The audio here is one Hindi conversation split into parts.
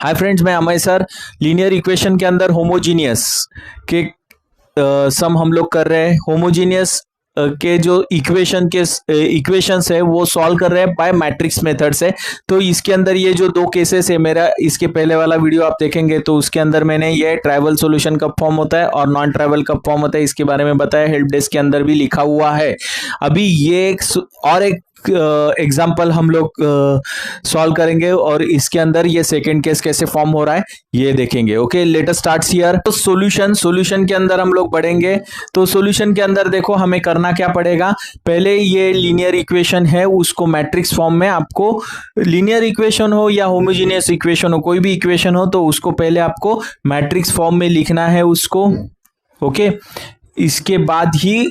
हाय फ्रेंड्स, मैं अमय सर। लीनियर इक्वेशन के अंदर होमोजीनियस के सम हम लोग कर रहे हैं। होमोजीनियस के जो इक्वेशंस है वो सॉल्व कर रहे हैं बाय मैट्रिक्स मेथड से। तो इसके अंदर ये जो दो केसेस है, मेरा इसके पहले वाला वीडियो आप देखेंगे तो उसके अंदर मैंने ये ट्राइवल सॉल्यूशन कब फॉर्म होता है और नॉन ट्राइवल कब फॉर्म होता है इसके बारे में बताया। हेल्प डेस्क के अंदर भी लिखा हुआ है। अभी ये एक एग्जाम्पल हम लोग सॉल्व करेंगे और इसके अंदर ये सेकंड केस कैसे फॉर्म हो रहा है ये देखेंगे। Okay, let us start here. तो सॉल्यूशन के अंदर हम लोग बढ़ेंगे। तो सॉल्यूशन के अंदर देखो हमें करना क्या पड़ेगा। पहले ये लीनियर इक्वेशन है उसको मैट्रिक्स फॉर्म में, आपको लीनियर इक्वेशन हो या होमोजेनियस इक्वेशन हो, कोई भी इक्वेशन हो तो उसको पहले आपको मैट्रिक्स फॉर्म में लिखना है उसको। ओके, इसके बाद ही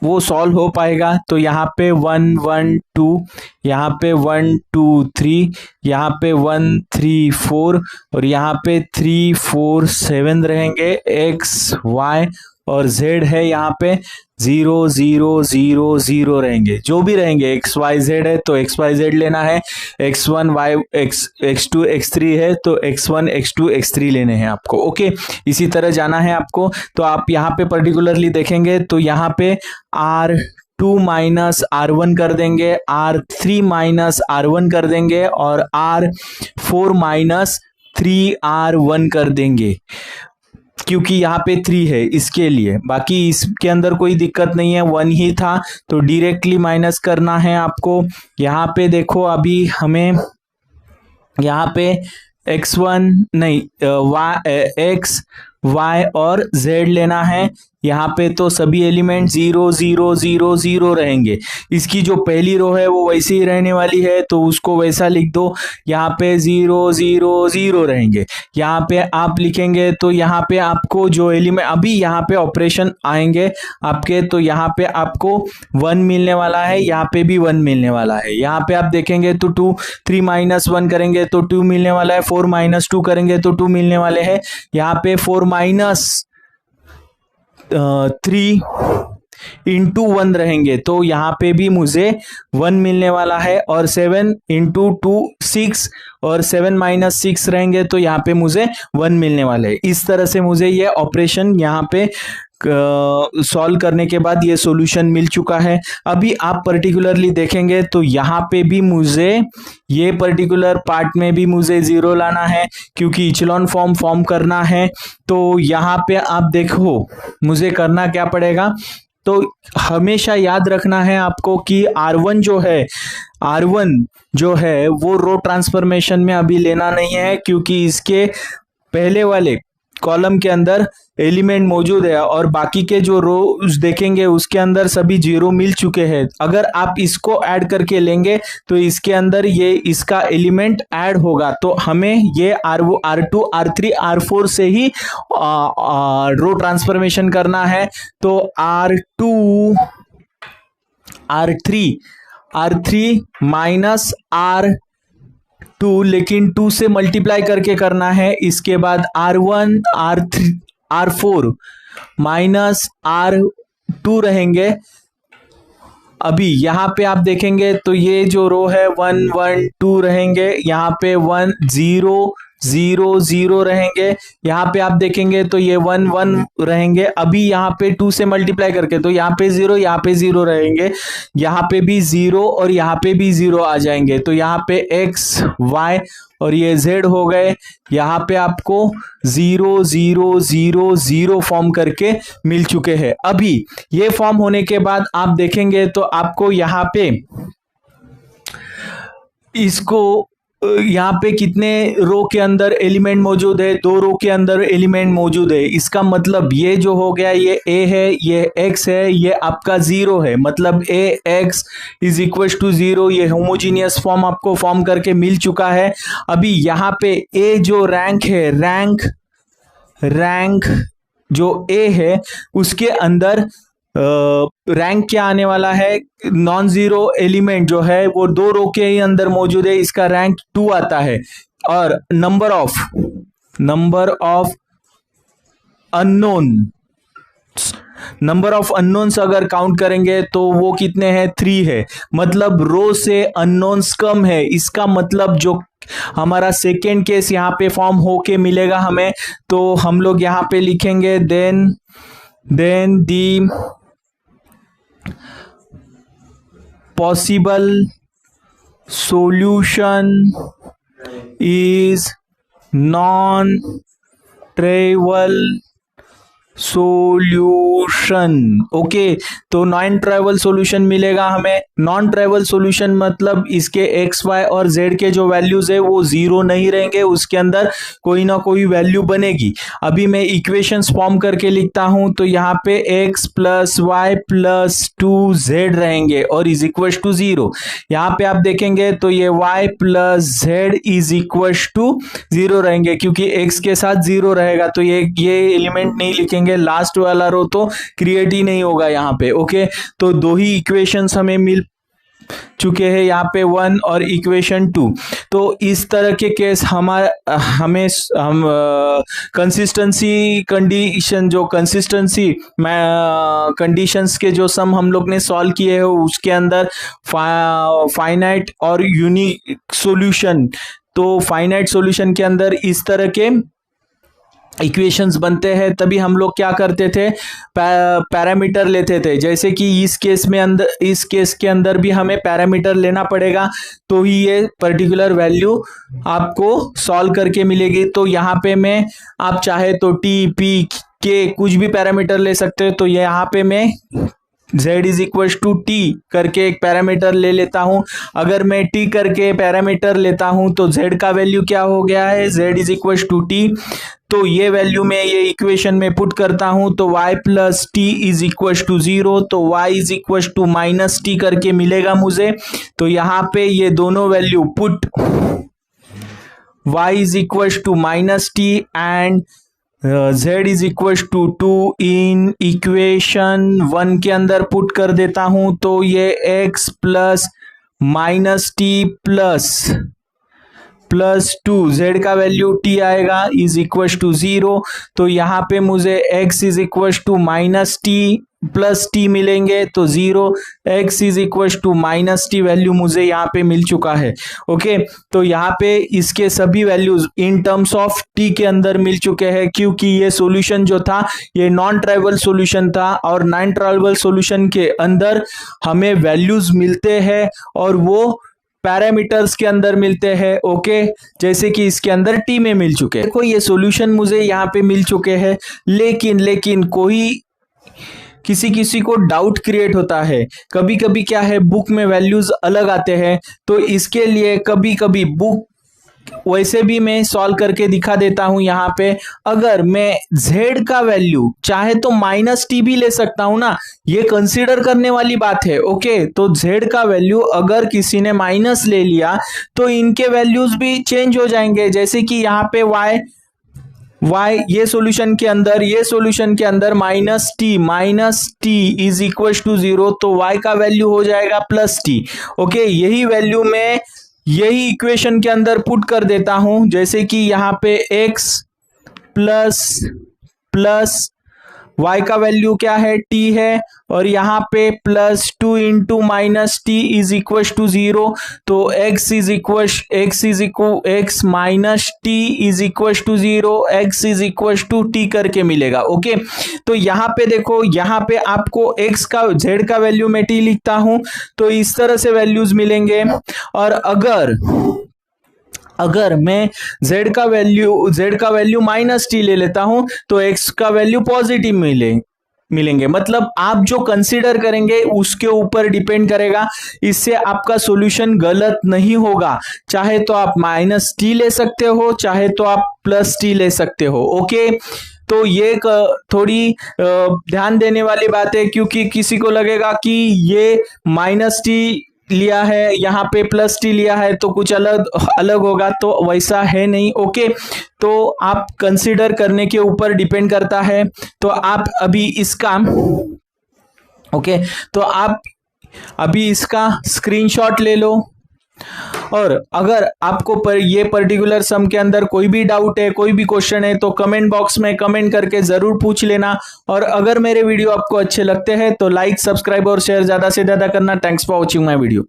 वो सॉल्व हो पाएगा। तो यहाँ पे 1 1 2, यहाँ पे 1 2 3, यहाँ पे 1 3 4 और यहाँ पे 3 4 7 रहेंगे। एक्स वाई और जेड है यहाँ पे 0 0 0 0 रहेंगे। जो भी रहेंगे एक्स वाई जेड है तो एक्स वाई जेड लेना है। x1 y x2 x3 है तो x1 x2 x3 लेने हैं आपको। ओके, इसी तरह जाना है आपको। तो आप यहाँ पे पर्टिकुलरली देखेंगे तो यहाँ पे R2 माइनस R1 कर देंगे, R3 माइनस R1 कर देंगे और R4 माइनस 3R1 कर देंगे, क्योंकि यहाँ पे 3 है इसके लिए। बाकी इसके अंदर कोई दिक्कत नहीं है, 1 ही था तो डायरेक्टली माइनस करना है आपको। यहाँ पे देखो अभी हमें यहाँ पे x1 नहीं x y और z लेना है। यहाँ पे तो सभी एलिमेंट 0 0 0 0 रहेंगे। इसकी जो पहली रो है वो वैसे ही रहने वाली है तो उसको वैसा लिख दो। यहाँ पे 0 0 0 रहेंगे। यहाँ पे आप लिखेंगे तो यहाँ पे आपको जो एलिमेंट अभी यहाँ पे ऑपरेशन आएंगे आपके, तो यहाँ पे आपको 1 मिलने वाला है, यहाँ पे भी 1 मिलने वाला है। यहाँ पे आप देखेंगे तो 2 3 माइनस 1 करेंगे तो 2 मिलने वाला है, 4 माइनस 2 करेंगे तो 2 मिलने वाले हैं। यहाँ पे 4 माइनस 3 इंटू 1 रहेंगे तो यहाँ पे भी मुझे 1 मिलने वाला है। और 7 इंटू 2 6 और 7 माइनस 6 रहेंगे तो यहाँ पे मुझे 1 मिलने वाले हैं। इस तरह से मुझे ये ऑपरेशन यहाँ पे सॉल्व करने के बाद ये सॉल्यूशन मिल चुका है। अभी आप पर्टिकुलरली देखेंगे तो यहाँ पे भी मुझे ये पर्टिकुलर पार्ट में भी मुझे 0 लाना है क्योंकि इचेलॉन फॉर्म करना है। तो यहाँ पे आप देखो मुझे करना क्या पड़ेगा। तो हमेशा याद रखना है आपको कि R1 जो है वो रो ट्रांसफॉर्मेशन में अभी लेना नहीं है, क्योंकि इसके पहले वाले कॉलम के अंदर एलिमेंट मौजूद है और बाकी के जो रोज देखेंगे उसके अंदर सभी 0 मिल चुके हैं। अगर आप इसको ऐड करके लेंगे तो इसके अंदर ये इसका एलिमेंट ऐड होगा। तो हमें ये R2 R3 R4 से ही रो ट्रांसफॉर्मेशन करना है। तो R2 R3 माइनस R2, लेकिन 2 से मल्टीप्लाई करके करना है। इसके बाद R1 R4 माइनस R2 रहेंगे। अभी यहाँ पे आप देखेंगे तो ये जो रो है 1 1 2 रहेंगे, यहाँ पे 1 0 0 0 रहेंगे। यहाँ पे आप देखेंगे तो ये 1 1 रहेंगे। अभी यहाँ पे 2 से मल्टीप्लाई करके तो यहाँ पे 0 यहाँ पे 0 रहेंगे, यहाँ पे भी 0 और यहाँ पे भी 0 आ जाएंगे। तो यहाँ पे x y और ये z हो गए। यहाँ पे आपको 0 0 0 0 फॉर्म करके मिल चुके हैं। अभी ये फॉर्म होने के बाद आप देखेंगे तो आपको यहाँ पे इसको यहाँ पे कितने रो के अंदर एलिमेंट मौजूद है, 2 रो के अंदर एलिमेंट मौजूद है। इसका मतलब ये जो हो गया ये a है, ये x है, ये आपका 0 है, मतलब ax इज इक्वल टू 0। ये होमोजीनियस फॉर्म आपको फॉर्म करके मिल चुका है। अभी यहाँ पे a जो रैंक है, रैंक जो a है उसके अंदर रैंक क्या आने वाला है। नॉन जीरो एलिमेंट जो है वो 2 रो के ही अंदर मौजूद है, इसका रैंक 2 आता है। और number of unknown number of unknowns अगर काउंट करेंगे तो वो कितने हैं, 3 है। मतलब रो से अननोन्स कम है, इसका मतलब जो हमारा सेकेंड केस यहाँ पे फॉर्म होके मिलेगा हमें, तो हम लोग यहाँ पे लिखेंगे then the possible solution is non trivial solution. Okay, तो नॉन ट्राइवल सॉल्यूशन मिलेगा हमें। नॉन ट्राइवल सॉल्यूशन मतलब इसके एक्स वाई और जेड के जो वैल्यूज है वो जीरो नहीं रहेंगे, उसके अंदर कोई ना कोई वैल्यू बनेगी। अभी मैं इक्वेशंस फॉर्म करके लिखता हूं, तो यहाँ पे x plus Y plus 2z रहेंगे और इज इक्वल टू 0। यहाँ पे आप देखेंगे तो ये y plus Z is equal to 0 रहेंगे, क्योंकि x के साथ 0 रहेगा तो ये एलिमेंट नहीं लिखेंगे, लास्ट वाला रो तो क्रिएट ही नहीं होगा यहाँ पे। ओके, तो दो ही इक्वेशंस हमें मिल चुके हैं यहाँ पे 1 और इक्वेशन 2। तो इस तरह के केस हम कंसिस्टेंसी कंडीशन, जो कंसिस्टेंसी कंडीशंस के जो सम हम लोग ने सॉल्व किए हैं उसके अंदर फाइनाइट और यूनिक सॉल्यूशन, तो फाइनाइट सॉल्यूशन के अंदर इस तरह के इक्वेशंस बनते हैं। तभी हम लोग क्या करते थे, पैरामीटर लेते थे। जैसे कि इस केस के अंदर भी हमें पैरामीटर लेना पड़ेगा, तो ही ये पर्टिकुलर वैल्यू आपको सॉल्व करके मिलेगी। तो यहाँ पे मैं, आप चाहे तो टी पी के कुछ भी पैरामीटर ले सकते हो। तो यहाँ पे मैं z is equal to T करके एक पैरामीटर ले लेता हूं। अगर मैं t करके पैरामीटर लेता हूं तो z का वैल्यू क्या हो गया है, z is equal to T. तो ये वैल्यू में ये इक्वेशन में पुट करता हूं तो y plus T is equal to 0, तो y is equal to minus T करके मिलेगा मुझे। तो यहाँ पे ये दोनों value put y is equal to minus T and z is equal to 2 in equation 1 के अंदर पुट कर देता हूं। तो ये x plus minus T plus 2, z का वैल्यू t आएगा इज इक्वल टू 0। तो यहाँ पे मुझे x is equal to minus T plus T मिलेंगे, तो 0, x is equal to minus T value मुझे यहाँ पे मिल चुका है। ओके, तो यहाँ पे इसके सभी values in terms of t के अंदर मिल चुके हैं, क्योंकि ये सॉल्यूशन जो था ये नॉन ट्राइवल सॉल्यूशन था, और नॉन ट्राइवल सॉल्यूशन के अंदर हमें वैल्यूज मिलते हैं और वो पैरामीटर्स के अंदर मिलते हैं। ओके, जैसे कि इसके अंदर टी में मिल चुके हैं। देखो ये सॉल्यूशन मुझे यहाँ पे मिल चुके हैं, लेकिन कोई किसी को डाउट क्रिएट होता है। कभी कभी क्या है, बुक में वैल्यूज अलग आते हैं, तो इसके लिए कभी कभी बुक वैसे भी मैं सॉल्व करके दिखा देता हूं। यहाँ पे अगर मैं z का वैल्यू चाहे तो माइनस टी भी ले सकता हूं ना, ये कंसीडर करने वाली बात है। ओके, तो z का वैल्यू अगर किसी ने माइनस ले लिया तो इनके वैल्यूज भी चेंज हो जाएंगे। जैसे कि यहाँ पे y ये सॉल्यूशन के अंदर minus T is equal to 0, तो y का वैल्यू हो जाएगा प्लस टी। ओके, यही वैल्यू मैं यही इक्वेशन के अंदर पुट कर देता हूं। जैसे कि यहाँ पे x प्लस y का वैल्यू क्या है, t है, और यहाँ पे plus 2 into minus T is equal to 0, तो x minus T is equal to 0, x is equal to T करके मिलेगा। ओके, तो यहाँ पे देखो, यहाँ पे आपको z का वैल्यू मैं t लिखता हूं, तो इस तरह से वैल्यूज मिलेंगे। और अगर मैं z का वैल्यू माइनस टी ले लेता हूं तो x का वैल्यू पॉजिटिव मिलेंगे। मतलब आप जो कंसीडर करेंगे उसके ऊपर डिपेंड करेगा, इससे आपका सॉल्यूशन गलत नहीं होगा। चाहे तो आप माइनस टी ले सकते हो, चाहे तो आप प्लस टी ले सकते हो। ओके, तो ये थोड़ी ध्यान देने वाली बात है, क्योंकि किसी को लगेगा कि ये माइनस टी लिया है, यहाँ पे प्लस टी लिया है तो कुछ अलग होगा, तो वैसा है नहीं। ओके, तो आप कंसीडर करने के ऊपर डिपेंड करता है। तो आप अभी इसका स्क्रीनशॉट ले लो। और अगर आपको ये पर्टिकुलर सम के अंदर कोई भी डाउट है, कोई भी क्वेश्चन है, तो कमेंट बॉक्स में कमेंट करके जरूर पूछ लेना। और अगर मेरे वीडियो आपको अच्छे लगते हैं तो लाइक, सब्सक्राइब और शेयर ज्यादा से ज्यादा करना। Thanks for watching my video.